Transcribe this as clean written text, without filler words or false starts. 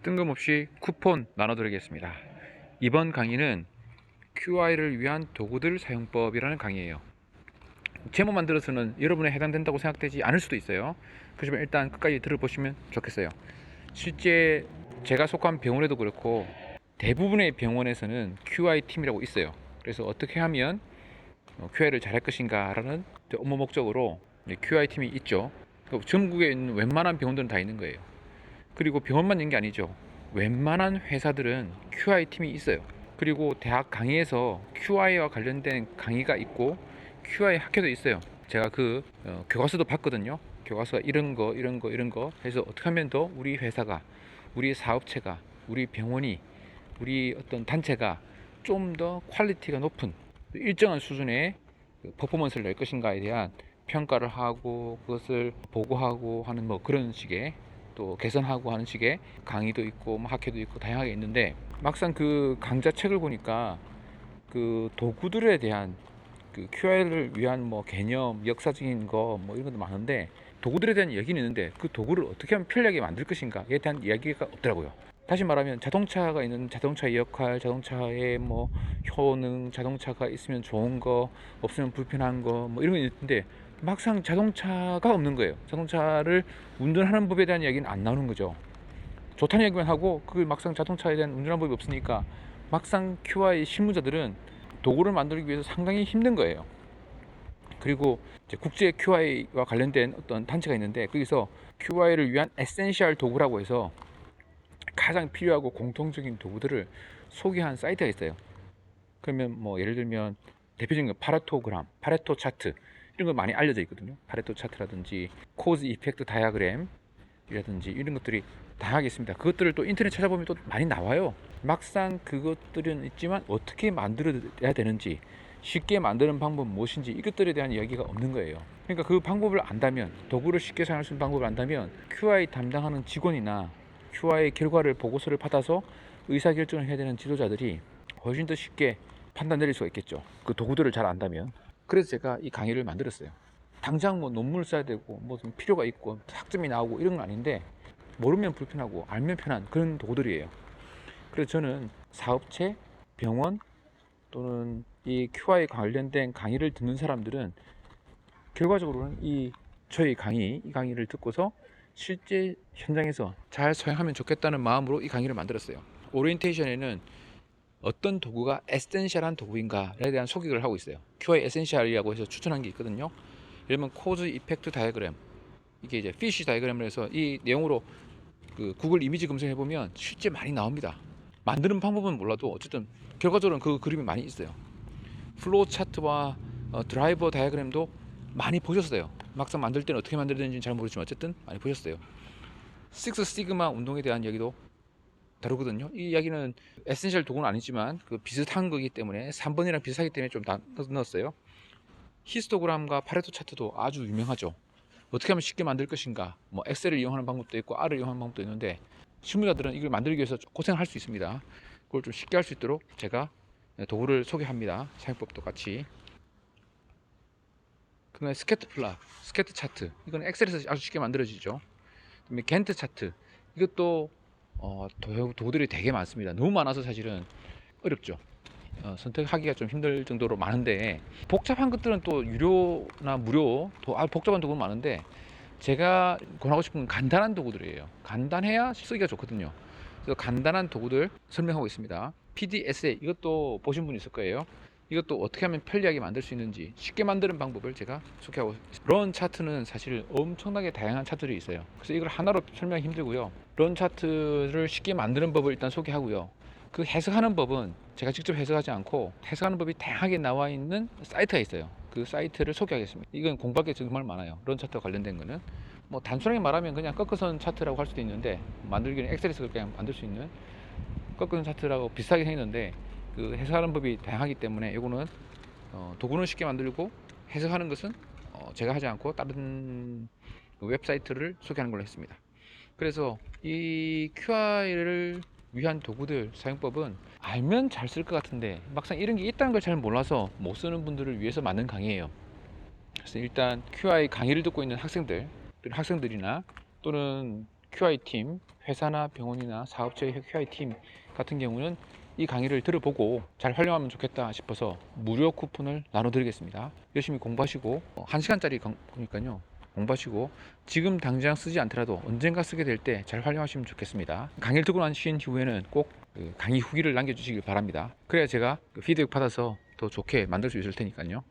뜬금없이 쿠폰 나눠드리겠습니다. 이번 강의는 QI를 위한 도구들 사용법이라는 강의예요. 제목만 들어서는 여러분에 해당된다고 생각되지 않을 수도 있어요. 그렇지만 일단 끝까지 들어보시면 좋겠어요. 실제 제가 속한 병원에도 그렇고 대부분의 병원에서는 QI 팀이라고 있어요. 그래서 어떻게 하면 QI를 잘할 것인가 라는 업무 목적으로 QI 팀이 있죠. 전국에 있는 웬만한 병원들은 다 있는 거예요. 그리고 병원만 있는 게 아니죠. 웬만한 회사들은 QI 팀이 있어요. 그리고 대학 강의에서 QI와 관련된 강의가 있고 QI 학회도 있어요. 제가 교과서도 봤거든요. 교과서 이런 거 해서 어떻게 하면 더 우리 회사가, 우리 사업체가, 우리 병원이, 우리 어떤 단체가 좀 더 퀄리티가 높은 일정한 수준의 퍼포먼스를 낼 것인가에 대한 평가를 하고 그것을 보고하고 하는 그런 식의, 또 개선하고 하는 식의 강의도 있고 학회도 있고 다양하게 있는데, 막상 그 강좌 책을 보니까 그 도구들에 대한 그 QI를 위한 개념, 역사적인 거 이런 것도 많은데, 도구들에 대한 얘기는 있는데 그 도구를 어떻게 하면 편리하게 만들 것인가에 대한 이야기가 없더라고요. 다시 말하면 자동차가 있는 자동차의 역할, 자동차의 효능, 자동차가 있으면 좋은 거, 없으면 불편한 거 이런 거 있는데, 막상 자동차가 없는 거예요. 자동차를 운전하는 법에 대한 이야기는 안 나오는 거죠. 좋다는 이야기만 하고 그 막상 자동차에 대한 운전하는 법이 없으니까 막상 QI 실무자들은 도구를 만들기 위해서 상당히 힘든 거예요. 그리고 이제 국제 QI와 관련된 어떤 단체가 있는데, 거기서 QI를 위한 에센셜 도구라고 해서 가장 필요하고 공통적인 도구들을 소개한 사이트가 있어요. 그러면 예를 들면 대표적인 거 파레토그램, 파레토 차트 이런 거 많이 알려져 있거든요. 파레토 차트라든지 코즈 이펙트 다이어그램이라든지 이런 것들이 다양하게 있습니다. 그것들을 또 인터넷 찾아보면 또 많이 나와요. 막상 그것들은 있지만 어떻게 만들어야 되는지, 쉽게 만드는 방법은 무엇인지, 이것들에 대한 이야기가 없는 거예요. 그러니까 그 방법을 안다면, 도구를 쉽게 사용할 수 있는 방법을 안다면 QI 담당하는 직원이나 QI 결과를 보고서를 받아서 의사결정을 해야 되는 지도자들이 훨씬 더 쉽게 판단 내릴 수가 있겠죠. 그 도구들을 잘 안다면. 그래서 제가 이 강의를 만들었어요. 당장 논문을 써야 되고 좀 필요가 있고 학점이 나오고 이런 건 아닌데, 모르면 불편하고 알면 편한 그런 도구들이에요. 그래서 저는 사업체, 병원 또는 이 QI 관련된 강의를 듣는 사람들은 결과적으로는 저희 이 강의를 듣고서 실제 현장에서 잘 사용하면 좋겠다는 마음으로 이 강의를 만들었어요. 오리엔테이션에는 어떤 도구가 에센셜한 도구인가에 대한 소개를 하고 있어요. QI 에센셜이라고 해서 추천한 게 있거든요. 예를 들면 코즈 이펙트 다이어그램, 이게 이제 피쉬 다이어그램을 해서 이 내용으로 그 구글 이미지 검색해 보면 실제 많이 나옵니다. 만드는 방법은 몰라도 어쨌든 결과적으로는 그 그림이 많이 있어요. 플로우 차트와 드라이버 다이어그램도 많이 보셨어요. 막상 만들 때는 어떻게 만들어야 되는지 잘 모르지만 어쨌든 많이 보셨어요. 식스 시그마 운동에 대한 이야기도 다루거든요. 이 이야기는 에센셜 도구는 아니지만 그 비슷한 거기 때문에 3번이랑 비슷하기 때문에 좀 넣었어요. 히스토그램과 파레토 차트도 아주 유명하죠. 어떻게 하면 쉽게 만들 것인가, 엑셀을 이용하는 방법도 있고 R을 이용하는 방법도 있는데, 실무자들은 이걸 만들기 위해서 고생을 할 수 있습니다. 그걸 좀 쉽게 할 수 있도록 제가 도구를 소개합니다. 사용법도 같이. 그다음에 스캐트 플랫, 스캐트 차트, 이건 엑셀에서 아주 쉽게 만들어지죠. 그다음에 겐트 차트, 이것도 도구들이 되게 많습니다. 너무 많아서 사실은 어렵죠. 선택하기가 좀 힘들 정도로 많은데, 복잡한 것들은 또 유료나 무료, 복잡한 도구는 많은데 제가 권하고 싶은 건 간단한 도구들이에요. 간단해야 쓰기가 좋거든요. 그래서 간단한 도구들 설명하고 있습니다. PDSA, 이것도 보신 분 있을 거예요. 이것도 어떻게 하면 편리하게 만들 수 있는지 쉽게 만드는 방법을 제가 소개하고 있습니다. 런 차트는 사실 엄청나게 다양한 차트들이 있어요. 그래서 이걸 하나로 설명하기 힘들고요. 런 차트를 쉽게 만드는 법을 일단 소개하고요. 그 해석하는 법은 제가 직접 해석하지 않고 해석하는 법이 다양하게 나와 있는 사이트가 있어요. 그 사이트를 소개하겠습니다. 이건 공부할 게 정말 많아요. 런 차트와 관련된 거는 단순하게 말하면 그냥 꺾어선 차트라고 할 수도 있는데, 만들기는 엑셀에서 그냥 만들 수 있는 꺾어선 차트라고 비슷하게 생겼는데, 그 해석하는 법이 다양하기 때문에 이거는 도구는 쉽게 만들고 해석하는 것은 제가 하지 않고 다른 웹사이트를 소개하는 걸로 했습니다. 그래서 이 QI를 위한 도구들 사용법은 알면 잘 쓸 것 같은데 막상 이런 게 있다는 걸 잘 몰라서 못 쓰는 분들을 위해서 만든 강의예요. 그래서 일단 QI 강의를 듣고 있는 학생들이나 또는 QI팀, 회사나 병원이나 사업체의 QI팀 같은 경우는 이 강의를 들어보고 잘 활용하면 좋겠다 싶어서 무료 쿠폰을 나눠드리겠습니다. 열심히 공부하시고 1시간짜리 거니까요. 공부하시고 지금 당장 쓰지 않더라도 언젠가 쓰게 될 때 잘 활용하시면 좋겠습니다. 강의를 듣고 나신 후에는 꼭 강의 후기를 남겨주시길 바랍니다. 그래야 제가 피드백 받아서 더 좋게 만들 수 있을 테니까요.